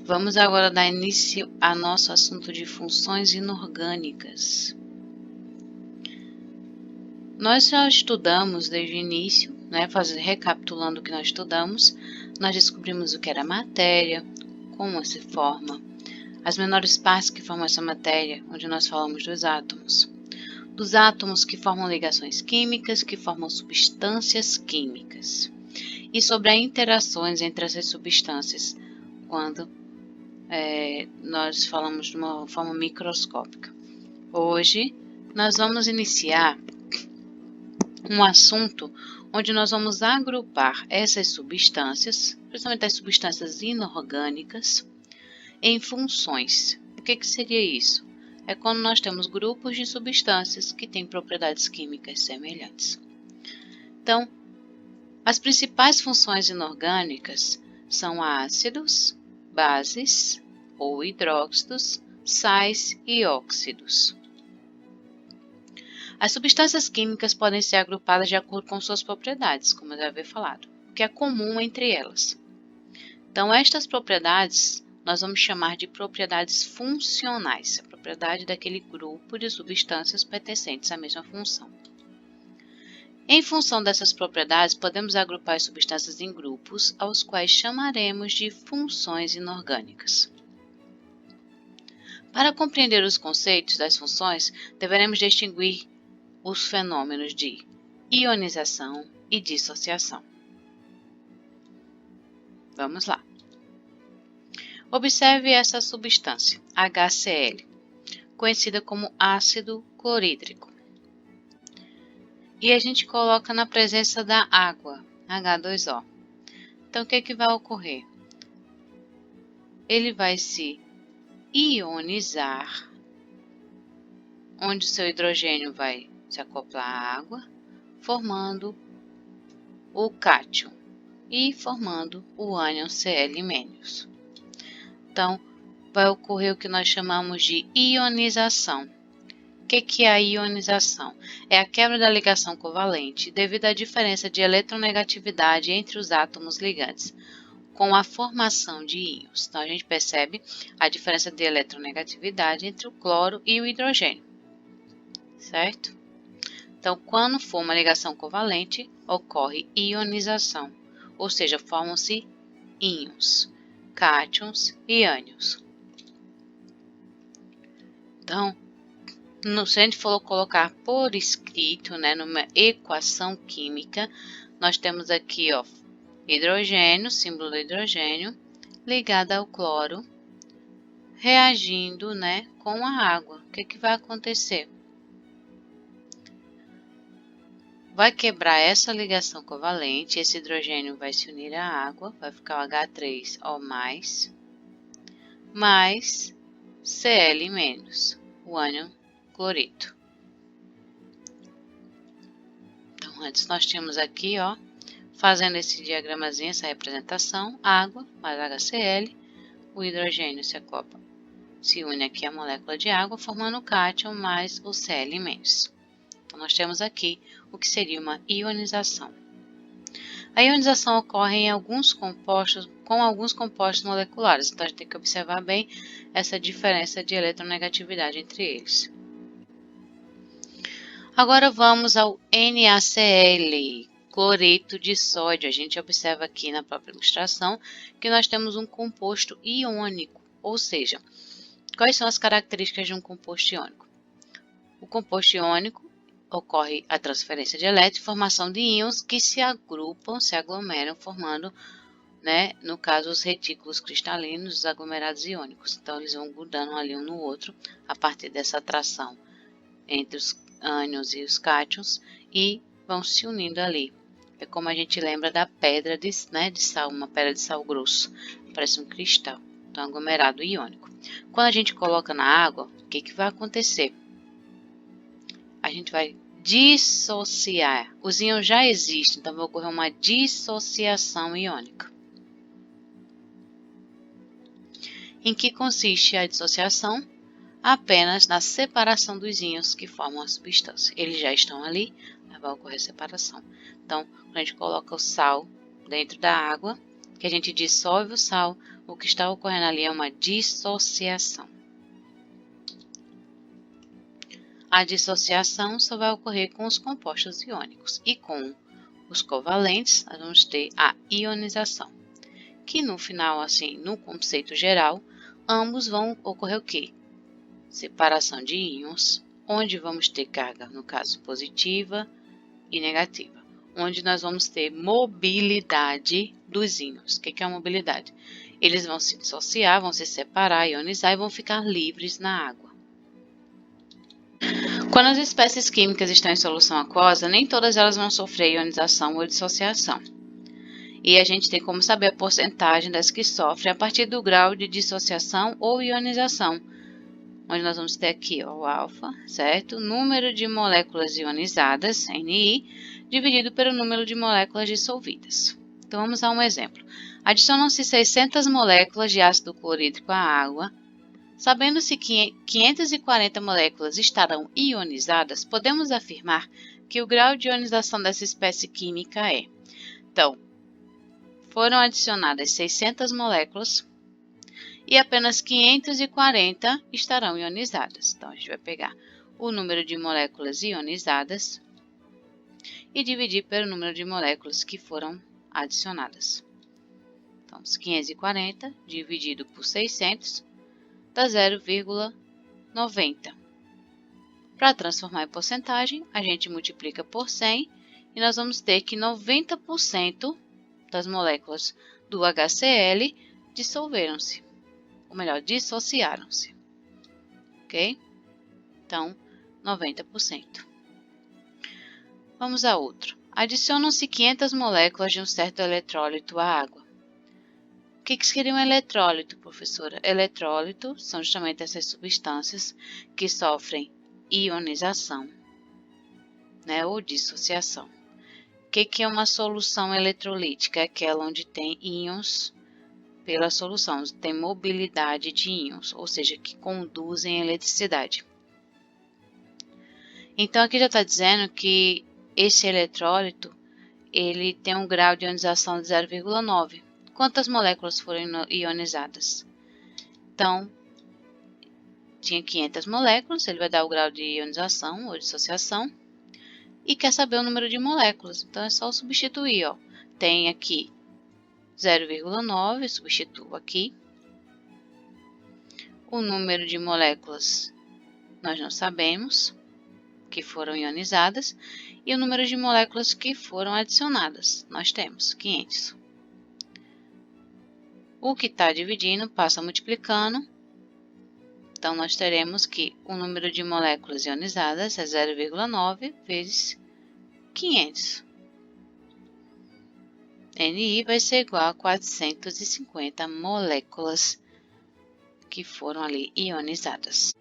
Vamos agora dar início ao nosso assunto de funções inorgânicas. Nós já estudamos desde o início, recapitulando o que nós estudamos, nós descobrimos o que era matéria, como se forma, as menores partes que formam essa matéria, onde nós falamos dos átomos que formam ligações químicas, que formam substâncias químicas, e sobre as interações entre essas substâncias, quando nós falamos de uma forma microscópica. Hoje, nós vamos iniciar um assunto onde nós vamos agrupar essas substâncias, principalmente as substâncias inorgânicas, em funções. O que seria isso? É quando nós temos grupos de substâncias que têm propriedades químicas semelhantes. Então, as principais funções inorgânicas são ácidos, bases ou hidróxidos, sais e óxidos. As substâncias químicas podem ser agrupadas de acordo com suas propriedades, como eu já havia falado, o que é comum entre elas. Então, estas propriedades nós vamos chamar de propriedades funcionais, a propriedade daquele grupo de substâncias pertencentes à mesma função. Em função dessas propriedades, podemos agrupar as substâncias em grupos, aos quais chamaremos de funções inorgânicas. Para compreender os conceitos das funções, deveremos distinguir os fenômenos de ionização e dissociação. Vamos lá. Observe essa substância, HCl, conhecida como ácido clorídrico. E a gente coloca na presença da água, H2O. Então, o que vai ocorrer? Ele vai se ionizar, onde seu hidrogênio vai se acoplar à água, formando o cátion e formando o ânion Cl-. Então, vai ocorrer o que nós chamamos de ionização. O que é a ionização? É a quebra da ligação covalente devido à diferença de eletronegatividade entre os átomos ligantes, com a formação de íons. Então, a gente percebe a diferença de eletronegatividade entre o cloro e o hidrogênio, certo? Então, quando for uma ligação covalente, ocorre ionização, ou seja, formam-se íons, cátions e ânions. Então, se a gente for colocar por escrito, numa equação química, nós temos aqui, hidrogênio, símbolo do hidrogênio, ligado ao cloro, reagindo, com a água. O que vai acontecer? Vai quebrar essa ligação covalente, esse hidrogênio vai se unir à água, vai ficar o H3O+, mais Cl-, o ânion cloreto. Então, antes nós tínhamos aqui, fazendo esse diagramazinho, essa representação, água mais HCl, o hidrogênio se acopla, se une aqui à molécula de água, formando o cátion mais o Cl-. Então, nós temos aqui o que seria uma ionização. A ionização ocorre com alguns compostos moleculares, então a gente tem que observar bem essa diferença de eletronegatividade entre eles. Agora vamos ao NaCl, cloreto de sódio. A gente observa aqui na própria ilustração que nós temos um composto iônico, ou seja, quais são as características de um composto iônico? O composto iônico ocorre a transferência de elétrons e formação de íons que se agrupam, se aglomeram, formando, no caso, os retículos cristalinos, os aglomerados iônicos. Então, eles vão grudando ali um no outro a partir dessa atração entre os ânions e os cátions e vão se unindo ali. É como a gente lembra da pedra de sal, uma pedra de sal grosso, parece um cristal, então aglomerado iônico. Quando a gente coloca na água, o que vai acontecer? A gente vai dissociar. Os íons já existem, então vai ocorrer uma dissociação iônica. Em que consiste a dissociação? Apenas na separação dos íons que formam a substância. Eles já estão ali, mas vai ocorrer separação. Então, quando a gente coloca o sal dentro da água, que a gente dissolve o sal, O que está ocorrendo ali é uma dissociação. A dissociação só vai ocorrer com os compostos iônicos e com os covalentes nós vamos ter a ionização, que no final, assim, no conceito geral, ambos vão ocorrer o quê? Separação de íons, onde vamos ter carga, no caso, positiva e negativa, onde nós vamos ter mobilidade dos íons. O que é a mobilidade? Eles vão se dissociar, vão se separar, ionizar e vão ficar livres na água. Quando as espécies químicas estão em solução aquosa, nem todas elas vão sofrer ionização ou dissociação. E a gente tem como saber a porcentagem das que sofrem a partir do grau de dissociação ou ionização, onde nós vamos ter aqui ó, o alfa, certo? Número de moléculas ionizadas, Ni, dividido pelo número de moléculas dissolvidas. Então vamos a um exemplo. Adicionam-se 600 moléculas de ácido clorídrico à água. Sabendo-se que 540 moléculas estarão ionizadas, podemos afirmar que o grau de ionização dessa espécie química é. Então, foram adicionadas 600 moléculas e apenas 540 estarão ionizadas. Então, a gente vai pegar o número de moléculas ionizadas e dividir pelo número de moléculas que foram adicionadas. Então, 540 dividido por 600 dá 0,90. Para transformar em porcentagem, a gente multiplica por 100 e nós vamos ter que 90% das moléculas do HCl dissolveram-se, ou melhor, dissociaram-se. Ok? Então, 90%. Vamos a outro. Adicionam-se 500 moléculas de um certo eletrólito à água. O que seria um eletrólito, professora? Eletrólito são justamente essas substâncias que sofrem ionização, né, ou dissociação. O que é uma solução eletrolítica? É aquela onde tem íons pela solução, tem mobilidade de íons, ou seja, que conduzem eletricidade. Então, aqui já está dizendo que esse eletrólito ele tem um grau de ionização de 0,9. Quantas moléculas foram ionizadas? Então, tinha 500 moléculas, ele vai dar o grau de ionização ou dissociação. E quer saber o número de moléculas, então é só substituir. Ó. Tem aqui 0,9, substituo aqui. O número de moléculas nós não sabemos, que foram ionizadas. E o número de moléculas que foram adicionadas, nós temos 500. O que está dividindo passa multiplicando. Então, nós teremos que o número de moléculas ionizadas é 0,9 vezes 500. Ni vai ser igual a 450 moléculas que foram ali ionizadas.